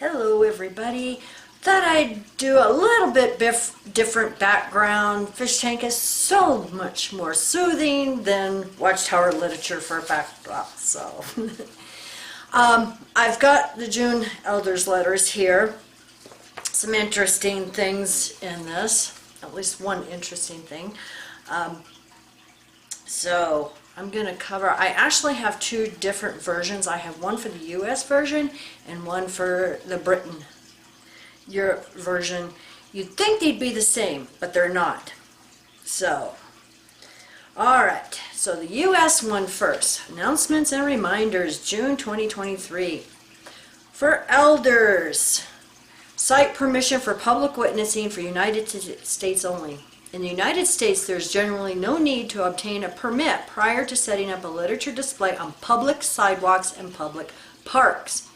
Hello everybody. Thought I'd do a little bit different background. Fish Tank is so much more soothing than Watchtower literature for a backdrop. So I've got the June Elders letters here. Some interesting things in this, at least one interesting thing. So I'm going to cover, I actually have two different versions. I have one for the US version and one for the Britain Europe version. You'd think they'd be the same, but they're not. So, alright, so the US one first. Announcements and reminders, June 2023. For elders, site permission for public witnessing for United States only. In the United States, there's generally no need to obtain a permit prior to setting up a literature display on public sidewalks and public parks.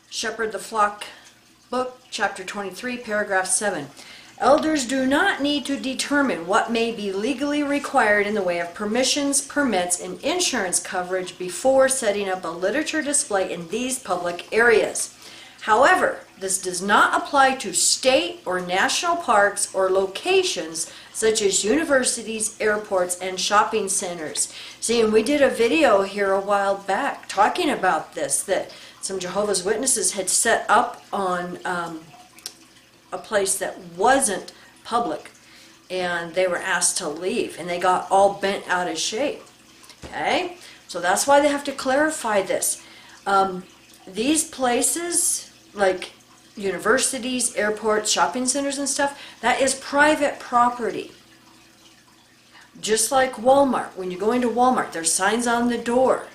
Shepherd the Flock Book, Chapter 23, Paragraph 7. Elders do not need to determine what may be legally required in the way of permissions, permits, and insurance coverage before setting up a literature display in these public areas. However, this does not apply to state or national parks or locations such as universities, airports, and shopping centers. See, and we did a video here a while back talking about this, that some Jehovah's Witnesses had set up on a place that wasn't public, and they were asked to leave, and they got all bent out of shape. Okay? So that's why they have to clarify this. These places, like universities, airports, shopping centers and stuff, that is private property. Just like Walmart. When you go into Walmart, there's signs on the door.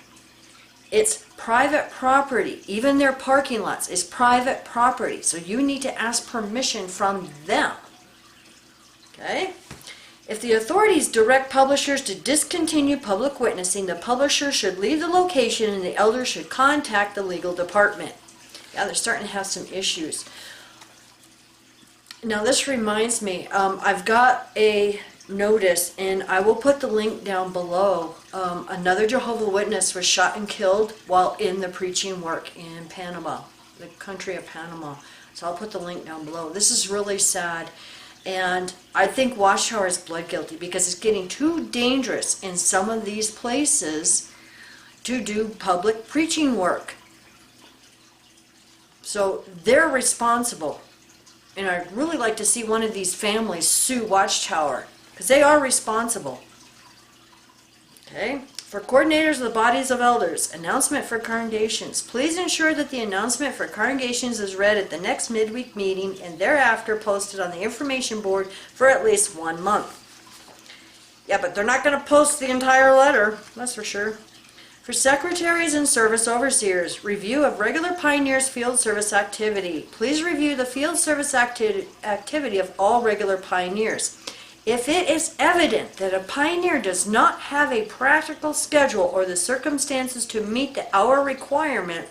It's private property. Even their parking lots is private property. So you need to ask permission from them. Okay? If the authorities direct publishers to discontinue public witnessing, the publisher should leave the location and the elder should contact the legal department. Yeah, they're starting to have some issues. Now this reminds me, I've got a notice, and I will put the link down below. Another Jehovah's Witness was shot and killed while in the preaching work in Panama, the country of Panama. So I'll put the link down below. This is really sad, and I think Watchtower is blood guilty because it's getting too dangerous in some of these places to do public preaching work. So they're responsible, and I'd really like to see one of these families sue Watchtower, because they are responsible. Okay, for coordinators of the bodies of elders, announcement for congregations. Please ensure that the announcement for congregations is read at the next midweek meeting and thereafter posted on the information board for at least 1 month. Yeah, but they're not going to post the entire letter, that's for sure. For secretaries and service overseers, review of regular pioneers field service activity. Please review the field service activity of all regular pioneers. If it is evident that a pioneer does not have a practical schedule or the circumstances to meet the hour requirement,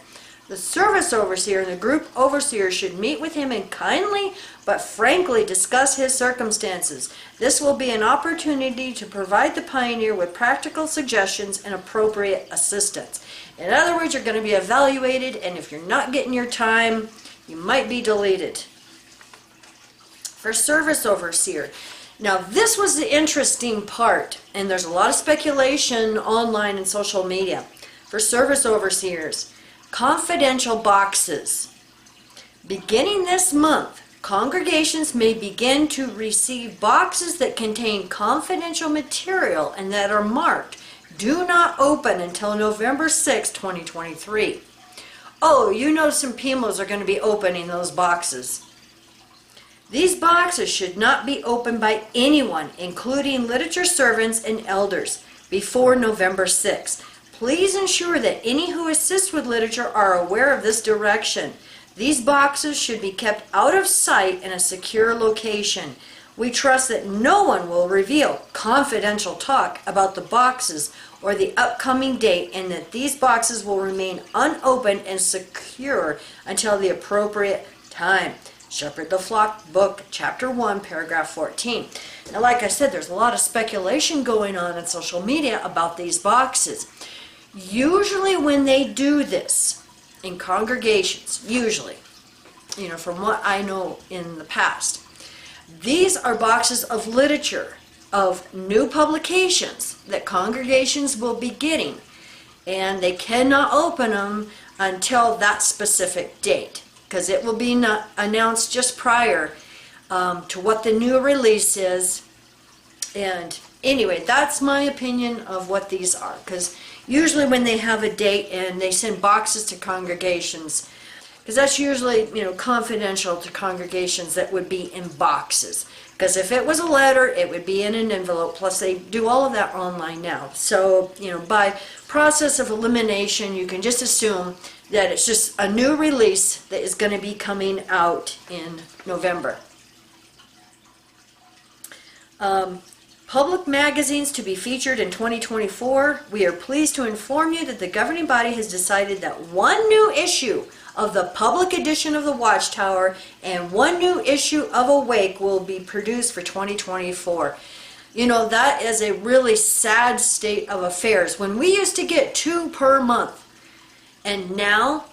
the service overseer and the group overseer should meet with him and kindly but frankly discuss his circumstances. This will be an opportunity to provide the pioneer with practical suggestions and appropriate assistance. In other words, you're going to be evaluated, and if you're not getting your time, you might be deleted. For service overseer. Now this was the interesting part, and there's a lot of speculation online and social media. For service overseers, confidential boxes. Beginning this month, congregations may begin to receive boxes that contain confidential material and that are marked "Do not open" until November 6, 2023. Oh, you know some PMOs are going to be opening those boxes. These boxes should not be opened by anyone, including literature servants and elders, before November 6. Please ensure that any who assist with literature are aware of this direction. These boxes should be kept out of sight in a secure location. We trust that no one will reveal confidential talk about the boxes or the upcoming date, and that these boxes will remain unopened and secure until the appropriate time. Shepherd the Flock Book, Chapter 1, Paragraph 14. Now, like I said, there's a lot of speculation going on in social media about these boxes. Usually when they do this, in congregations, usually, from what I know in the past, these are boxes of literature, of new publications that congregations will be getting, and they cannot open them until that specific date, because it will be announced just prior to what the new release is. And anyway, that's my opinion of what these are, because usually when they have a date and they send boxes to congregations, because that's usually, confidential to congregations, that would be in boxes. Because if it was a letter, it would be in an envelope. Plus, they do all of that online now. So, by process of elimination, you can just assume that it's just a new release that is going to be coming out in November. Public magazines to be featured in 2024. We are pleased to inform you that the governing body has decided that one new issue of the public edition of the Watchtower and one new issue of Awake will be produced for 2024. That is a really sad state of affairs. When we used to get 2 per month, and now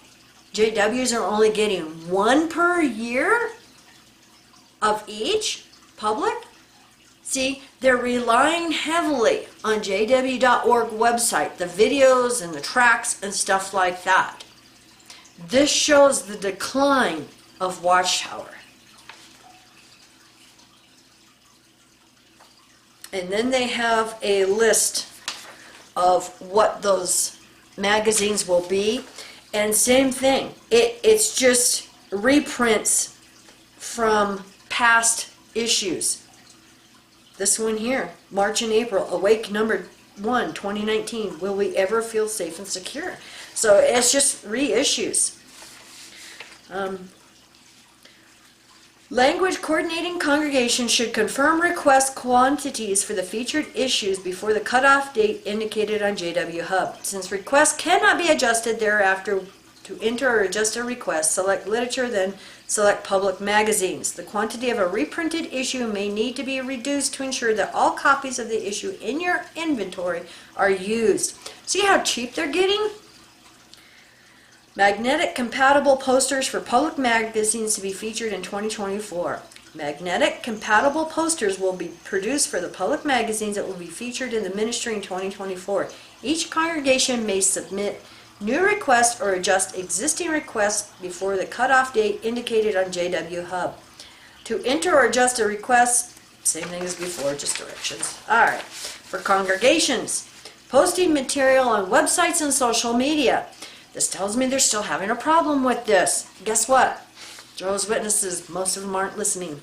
JWs are only getting 1 per year of each public. See, they're relying heavily on jw.org website, the videos and the tracks and stuff like that. This shows the decline of Watchtower. And then they have a list of what those magazines will be. And same thing, it's just reprints from past issues. This one here, March and April, Awake number 1, 2019, Will We Ever Feel Safe and Secure? So it's just reissues. Language coordinating congregations should confirm request quantities for the featured issues before the cutoff date indicated on JW Hub. Since requests cannot be adjusted thereafter, to enter or adjust a request, select literature, then select public magazines. The quantity of a reprinted issue may need to be reduced to ensure that all copies of the issue in your inventory are used. See how cheap they're getting? Magnetic compatible posters for public magazines to be featured in 2024. Magnetic compatible posters will be produced for the public magazines that will be featured in the ministry in 2024. Each congregation may submit new requests or adjust existing requests before the cutoff date indicated on JW Hub. To enter or adjust a request, same thing as before, just directions. Alright, for congregations, posting material on websites and social media. This tells me they're still having a problem with this. Guess what? Jehovah's Witnesses, most of them aren't listening.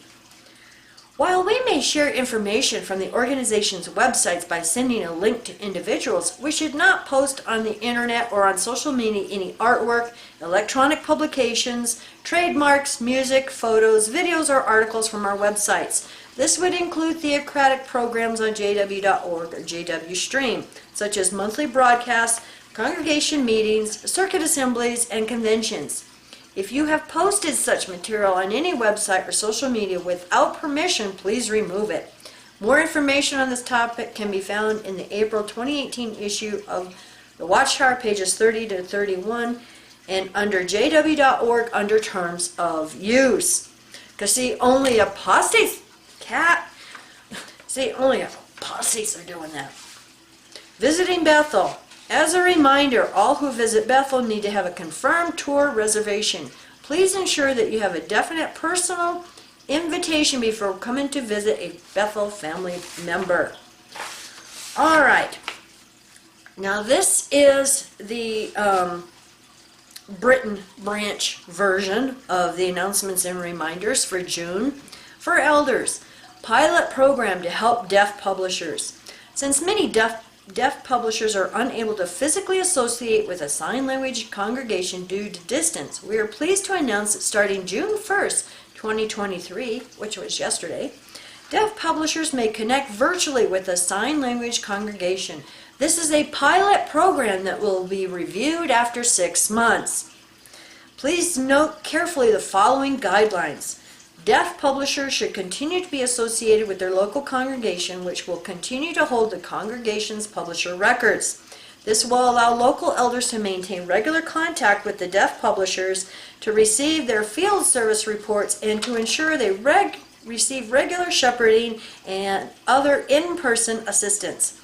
While we may share information from the organization's websites by sending a link to individuals, we should not post on the internet or on social media any artwork, electronic publications, trademarks, music, photos, videos, or articles from our websites. This would include theocratic programs on jw.org or JW Stream, such as monthly broadcasts, congregation meetings, circuit assemblies, and conventions. If you have posted such material on any website or social media without permission, please remove it. More information on this topic can be found in the April 2018 issue of the Watchtower, pages 30 to 31, and under jw.org under terms of use. Because see, only apostates, only apostates are doing that. Visiting Bethel. As a reminder, all who visit Bethel need to have a confirmed tour reservation. Please ensure that you have a definite personal invitation before coming to visit a Bethel family member. All right. Now this is the Britain branch version of the announcements and reminders for June. For elders, pilot program to help deaf publishers. Since many deaf publishers are unable to physically associate with a sign language congregation due to distance, we are pleased to announce that starting June 1st, 2023, which was yesterday, deaf publishers may connect virtually with a sign language congregation. This is a pilot program that will be reviewed after 6 months. Please note carefully the following guidelines. Deaf publishers should continue to be associated with their local congregation, which will continue to hold the congregation's publisher records. This will allow local elders to maintain regular contact with the deaf publishers, to receive their field service reports, and to ensure they receive regular shepherding and other in-person assistance.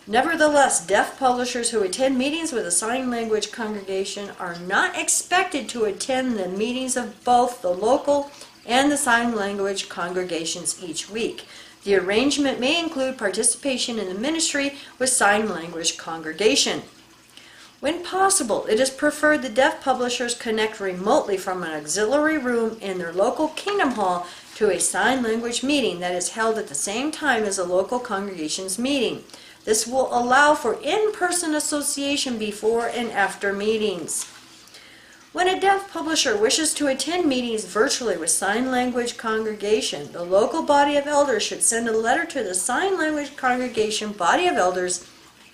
Nevertheless, deaf publishers who attend meetings with a sign language congregation are not expected to attend the meetings of both the local and the sign language congregations each week. The arrangement may include participation in the ministry with sign language congregation. When possible, it is preferred the deaf publishers connect remotely from an auxiliary room in their local Kingdom Hall to a sign language meeting that is held at the same time as a local congregation's meeting. This will allow for in-person association before and after meetings. When a deaf publisher wishes to attend meetings virtually with sign language congregation, the local body of elders should send a letter to the sign language congregation body of elders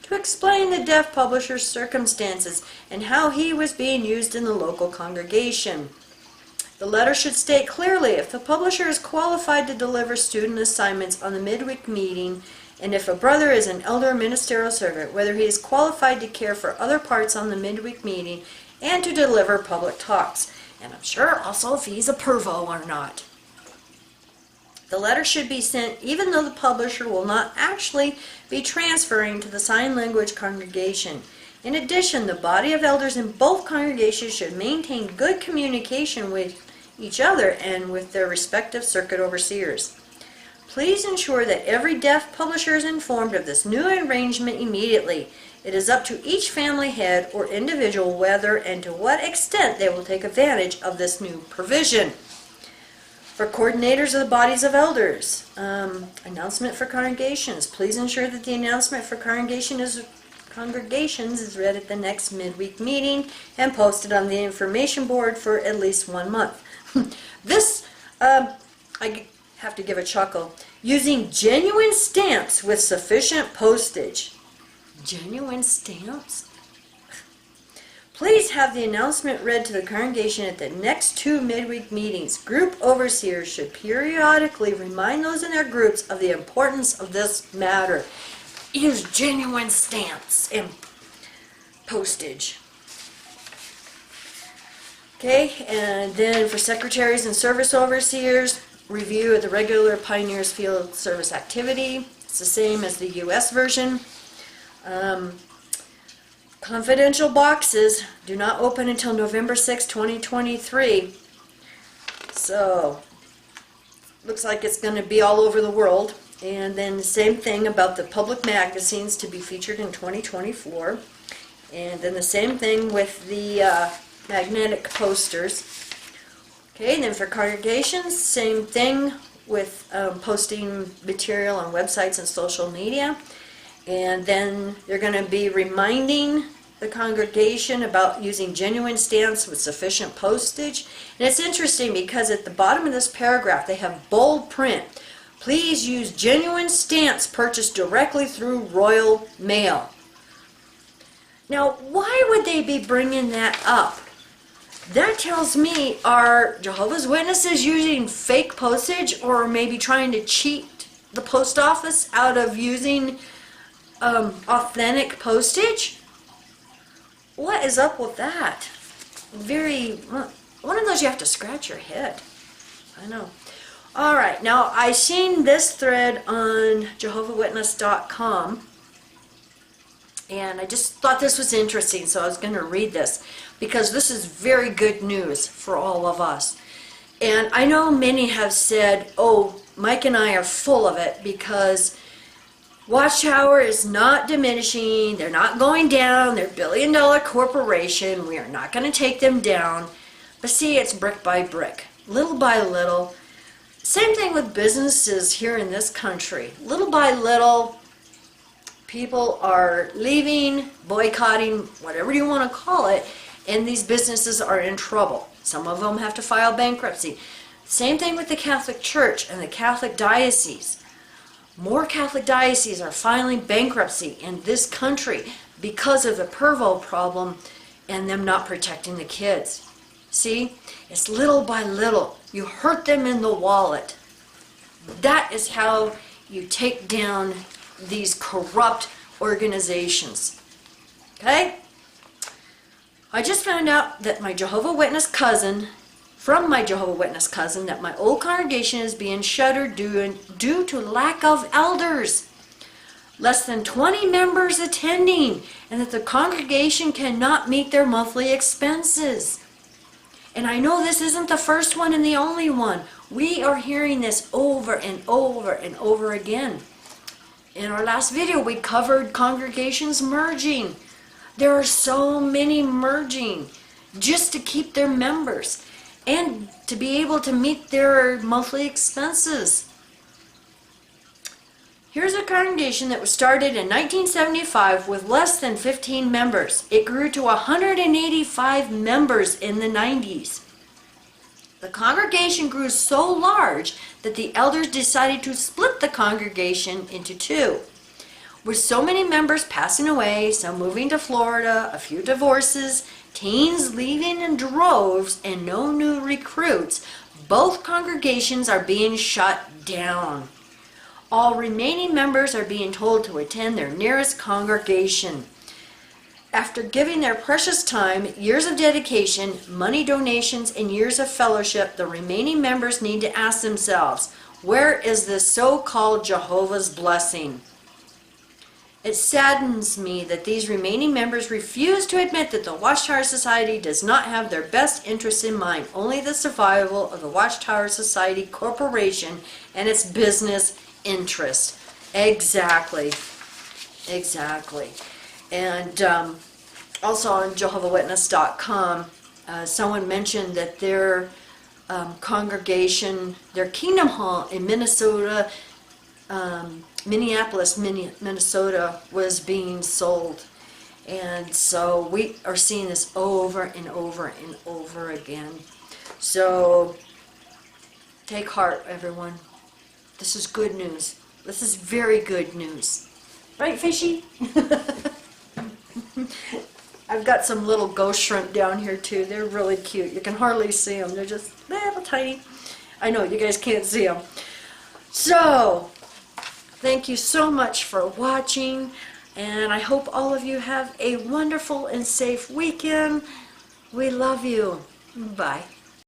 to explain the deaf publisher's circumstances and how he was being used in the local congregation. The letter should state clearly if the publisher is qualified to deliver student assignments on the midweek meeting, and if a brother is an elder ministerial servant, whether he is qualified to care for other parts on the midweek meeting and to deliver public talks. And I'm sure also if he's a pervo or not. The letter should be sent even though the publisher will not actually be transferring to the sign language congregation. In addition, the body of elders in both congregations should maintain good communication with each other and with their respective circuit overseers. Please ensure that every deaf publisher is informed of this new arrangement immediately. It is up to each family head or individual whether and to what extent they will take advantage of this new provision. For coordinators of the bodies of elders, announcement for congregations. Please ensure that the announcement for congregations is read at the next midweek meeting and posted on the information board for at least 1 month. This, I have to give a chuckle. Using genuine stamps with sufficient postage. Genuine stamps? Please have the announcement read to the congregation at the next 2 midweek meetings. Group overseers should periodically remind those in their groups of the importance of this matter. Use genuine stamps and postage. Okay, and then for secretaries and service overseers, review of the regular Pioneers Field Service activity. It's the same as the U.S. version. Confidential boxes do not open until November 6, 2023. So, looks like it's going to be all over the world. And then the same thing about the public magazines to be featured in 2024. And then the same thing with the magnetic posters. Okay, and then for congregations, same thing with posting material on websites and social media. And then they're going to be reminding the congregation about using genuine stamps with sufficient postage. And it's interesting because at the bottom of this paragraph they have bold print. Please use genuine stamps purchased directly through Royal Mail. Now, why would they be bringing that up? That tells me, are Jehovah's Witnesses using fake postage or maybe trying to cheat the post office out of using authentic postage? What is up with that? One of those you have to scratch your head. I know. Alright, now I seen this thread on JehovahWitness.com and I just thought this was interesting, so I was going to read this because this is very good news for all of us. And I know many have said, oh, Mike and I are full of it because Watchtower is not diminishing, they're not going down, they're a billion-dollar corporation, we are not going to take them down. But see, it's brick by brick, little by little. Same thing with businesses here in this country. Little by little, people are leaving, boycotting, whatever you want to call it, and these businesses are in trouble. Some of them have to file bankruptcy. Same thing with the Catholic Church and the Catholic diocese. More Catholic dioceses are filing bankruptcy in this country because of the pervo problem and them not protecting the kids. See, it's little by little. You hurt them in the wallet. That is how you take down these corrupt organizations. Okay? I just found out that my Jehovah Witness cousin, from my Jehovah Witness cousin, that my old congregation is being shuttered due to lack of elders. Less than 20 members attending, and that the congregation cannot meet their monthly expenses. And I know this isn't the first one and the only one. We are hearing this over and over and over again. In our last video, we covered congregations merging. There are so many merging just to keep their members and to be able to meet their monthly expenses. Here's a congregation that was started in 1975 with less than 15 members. It grew to 185 members in the 90s. The congregation grew so large that the elders decided to split the congregation into two. With so many members passing away, some moving to Florida, a few divorces, teens leaving in droves, and no new recruits, both congregations are being shut down. All remaining members are being told to attend their nearest congregation. After giving their precious time, years of dedication, money donations, and years of fellowship, the remaining members need to ask themselves, where is this so-called Jehovah's blessing? It saddens me that these remaining members refuse to admit that the Watchtower Society does not have their best interests in mind, only the survival of the Watchtower Society Corporation and its business interest. Exactly. And also on JehovahWitness.com, someone mentioned that their congregation, their Kingdom Hall in Minnesota, Minneapolis, Minnesota, was being sold. And so we are seeing this over and over and over again. So take heart, everyone. This is good news. This is very good news. Right, Fishy? I've got some little ghost shrimp down here too. They're really cute. You can hardly see them. They're just little tiny. I know, you guys can't see them. So, thank you so much for watching. And I hope all of you have a wonderful and safe weekend. We love you. Bye.